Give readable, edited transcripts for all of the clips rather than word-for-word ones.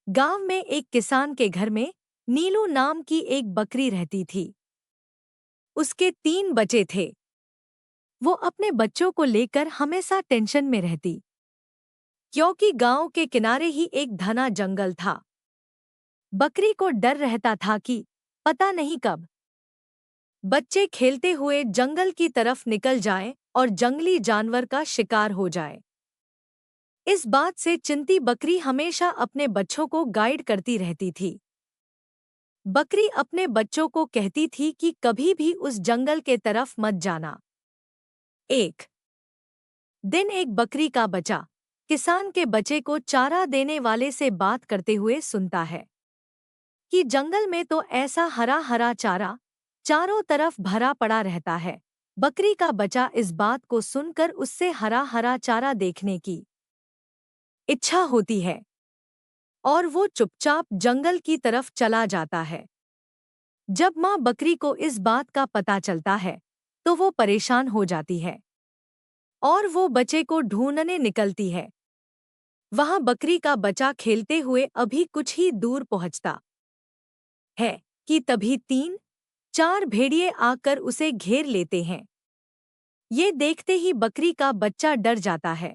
गांव में एक किसान के घर में नीलू नाम की एक बकरी रहती थी। उसके 3 बच्चे थे। वो अपने बच्चों को लेकर हमेशा टेंशन में रहती, क्योंकि गांव के किनारे ही एक घना जंगल था। बकरी को डर रहता था कि पता नहीं कब बच्चे खेलते हुए जंगल की तरफ निकल जाएं और जंगली जानवर का शिकार हो जाए। इस बात से चिंती बकरी हमेशा अपने बच्चों को गाइड करती रहती थी। बकरी अपने बच्चों को कहती थी कि कभी भी उस जंगल के तरफ मत जाना। एक दिन एक बकरी का बच्चा किसान के बच्चे को चारा देने वाले से बात करते हुए सुनता है कि जंगल में तो ऐसा हरा हरा चारा चारों तरफ भरा पड़ा रहता है। बकरी का बच्चा इस बात को सुनकर उससे हरा हरा चारा देखने की इच्छा होती है और वो चुपचाप जंगल की तरफ चला जाता है। जब माँ बकरी को इस बात का पता चलता है तो वो परेशान हो जाती है और वो बच्चे को ढूंढने निकलती है। वहां बकरी का बच्चा खेलते हुए अभी कुछ ही दूर पहुंचता है कि तभी 3-4 भेड़िए आकर उसे घेर लेते हैं। ये देखते ही बकरी का बच्चा डर जाता है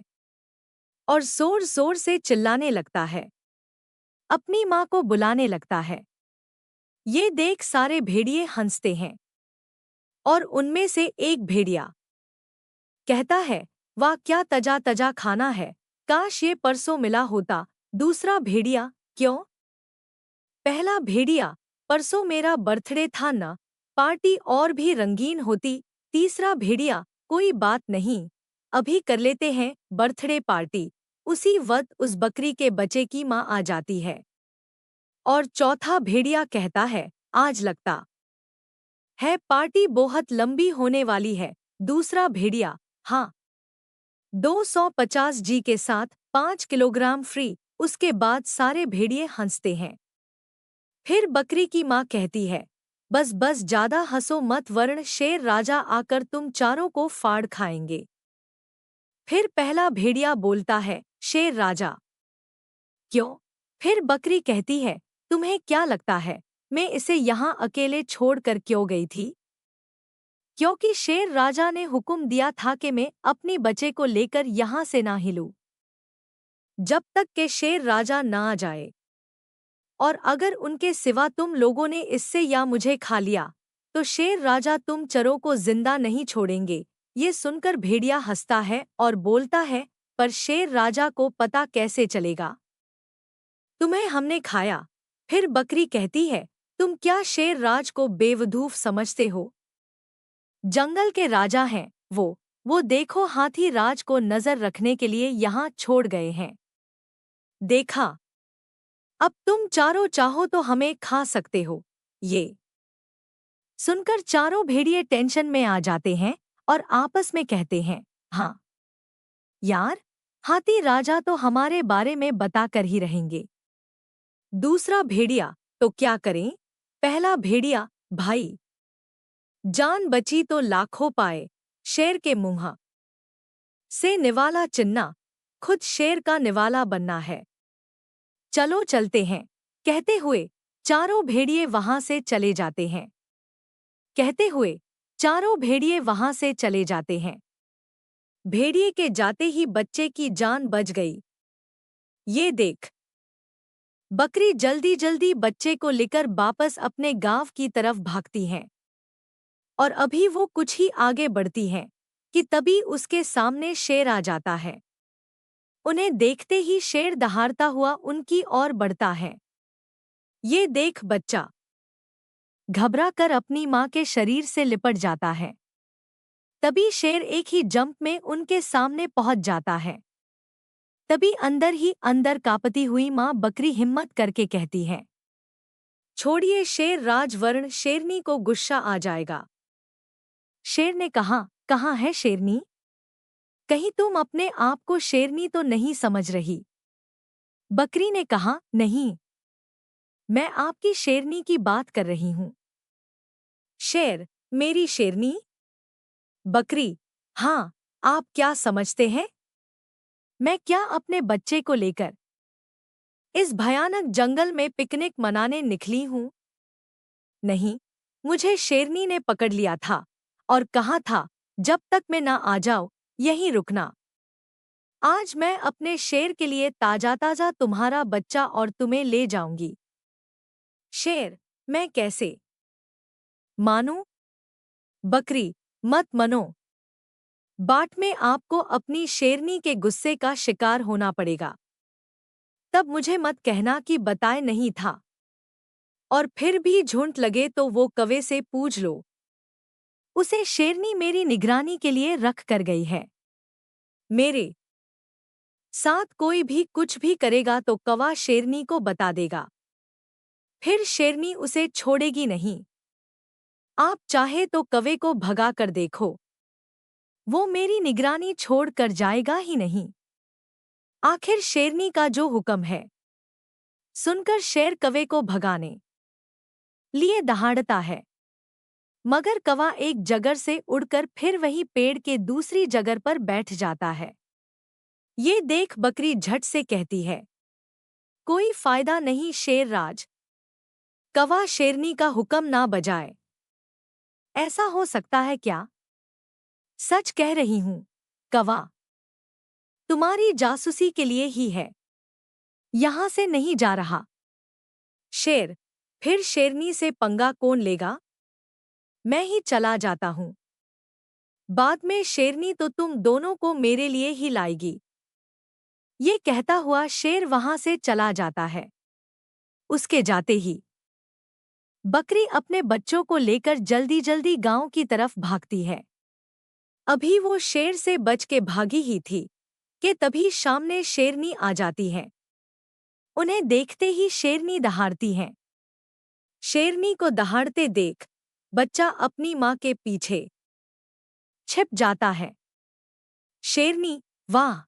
और जोर जोर से चिल्लाने लगता है, अपनी माँ को बुलाने लगता है। ये देख सारे भेड़िए हंसते हैं और उनमें से एक भेड़िया कहता है, वाह क्या तजा तजा खाना है, काश ये परसों मिला होता। दूसरा भेड़िया, क्यों? पहला भेड़िया, परसों मेरा बर्थडे था ना, पार्टी और भी रंगीन होती। तीसरा भेड़िया, कोई बात नहीं, अभी कर लेते हैं बर्थडे पार्टी। उसी वक्त उस बकरी के बच्चे की माँ आ जाती है और चौथा भेड़िया कहता है, आज लगता है पार्टी बहुत लंबी होने वाली है। दूसरा भेड़िया, हाँ, 250 जी के साथ 5 किलोग्राम फ्री। उसके बाद सारे भेड़िए हंसते हैं। फिर बकरी की माँ कहती है, बस बस ज्यादा हंसो मत वरन शेर राजा आकर तुम चारों को फाड़ खाएंगे। फिर पहला भेड़िया बोलता है, शेर राजा, क्यों? फिर बकरी कहती है, तुम्हें क्या लगता है मैं इसे यहाँ अकेले छोड़कर क्यों गई थी? क्योंकि शेर राजा ने हुक्म दिया था कि मैं अपनी बच्चे को लेकर यहाँ से ना हिलूं जब तक के शेर राजा ना आ जाए। और अगर उनके सिवा तुम लोगों ने इससे या मुझे खा लिया तो शेर राजा तुम चरों को जिंदा नहीं छोड़ेंगे। ये सुनकर भेड़िया हंसता है और बोलता है, पर शेर राजा को पता कैसे चलेगा तुम्हें हमने खाया? फिर बकरी कहती है, तुम क्या शेर राज को बेवकूफ समझते हो? जंगल के राजा हैं वो देखो हाथी राज को नजर रखने के लिए यहाँ छोड़ गए हैं। देखा, अब तुम चारों चाहो तो हमें खा सकते हो। ये सुनकर चारों भेड़िए टेंशन में आ जाते हैं और आपस में कहते हैं, हाँ यार, हाथी राजा तो हमारे बारे में बता कर ही रहेंगे। दूसरा भेड़िया, तो क्या करें? पहला भेड़िया, भाई जान बची तो लाखों पाए, शेर के मुंह से निवाला चिन्ना, खुद शेर का निवाला बनना है। चलो चलते हैं, कहते हुए चारों भेड़िए वहां से चले जाते हैं। कहते हुए चारों भेड़िए वहां से चले जाते हैं। भेड़िए के जाते ही बच्चे की जान बच गई। ये देख बकरी जल्दी जल्दी बच्चे को लेकर वापस अपने गांव की तरफ भागती हैं और अभी वो कुछ ही आगे बढ़ती हैं कि तभी उसके सामने शेर आ जाता है। उन्हें देखते ही शेर दहाड़ता हुआ उनकी ओर बढ़ता है। ये देख बच्चा घबरा कर अपनी माँ के शरीर से लिपट जाता है। तभी शेर एक ही जंप में उनके सामने पहुंच जाता है। तभी अंदर ही अंदर कांपती हुई माँ बकरी हिम्मत करके कहती है, छोड़िए शेर राज वर्ण शेरनी को गुस्सा आ जाएगा। शेर ने कहा, कहाँ है शेरनी? कहीं तुम अपने आप को शेरनी तो नहीं समझ रही? बकरी ने कहा, नहीं, मैं आपकी शेरनी की बात कर रही हूँ। शेर, मेरी शेरनी? बकरी, हाँ, आप क्या समझते हैं? मैं क्या अपने बच्चे को लेकर इस भयानक जंगल में पिकनिक मनाने निकली हूँ? नहीं, मुझे शेरनी ने पकड़ लिया था और कहा था, जब तक मैं ना आ जाऊं, यहीं रुकना। आज मैं अपने शेर के लिए ताजा ताजा तुम्हारा बच्चा और तुम्हें ले जाऊंगी। शेर, मैं कैसे मानूं? बकरी, मत मनो। बाट में आपको अपनी शेरनी के गुस्से का शिकार होना पड़ेगा। तब मुझे मत कहना कि बताए नहीं था। और फिर भी झूठ लगे तो वो कौवे से पूछ लो। उसे शेरनी मेरी निगरानी के लिए रख कर गई है। मेरे साथ कोई भी कुछ भी करेगा तो कौवा शेरनी को बता देगा। फिर शेरनी उसे छोड़ेगी नहीं। आप चाहे तो कौवे को भगा कर देखो, वो मेरी निगरानी छोड़ कर जाएगा ही नहीं। आखिर शेरनी का जो हुक्म है, सुनकर शेर कौवे को भगाने लिए दहाड़ता है। मगर कौवा एक जगह से उड़कर फिर वही पेड़ के दूसरी जगह पर बैठ जाता है। ये देख बकरी झट से कहती है, कोई फायदा नहीं शेर राज। कौवा शेरनी का हुक्म ना बजाए। ऐसा हो सकता है क्या? सच कह रही हूँ, कौवा। तुम्हारी जासूसी के लिए ही है। यहां से नहीं जा रहा। शेर, फिर शेरनी से पंगा कौन लेगा? मैं ही चला जाता हूँ। बाद में शेरनी तो तुम दोनों को मेरे लिए ही लाएगी। ये कहता हुआ शेर वहां से चला जाता है। उसके जाते ही बकरी अपने बच्चों को लेकर जल्दी जल्दी गांव की तरफ भागती है। अभी वो शेर से बच के भागी ही थी कि तभी सामने शेरनी आ जाती है। उन्हें देखते ही शेरनी दहाड़ती है। शेरनी को दहाड़ते देख बच्चा अपनी माँ के पीछे छिप जाता है। शेरनी, वाह!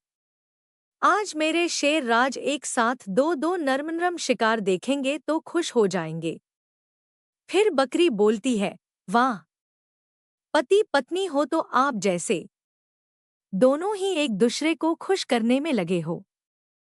आज मेरे शेर राज एक साथ दो दो नरम शिकार देखेंगे तो खुश हो जाएंगे। फिर बकरी बोलती है, वाह! पति पत्नी हो तो आप जैसे दोनों ही एक दूसरे को खुश करने में लगे हो।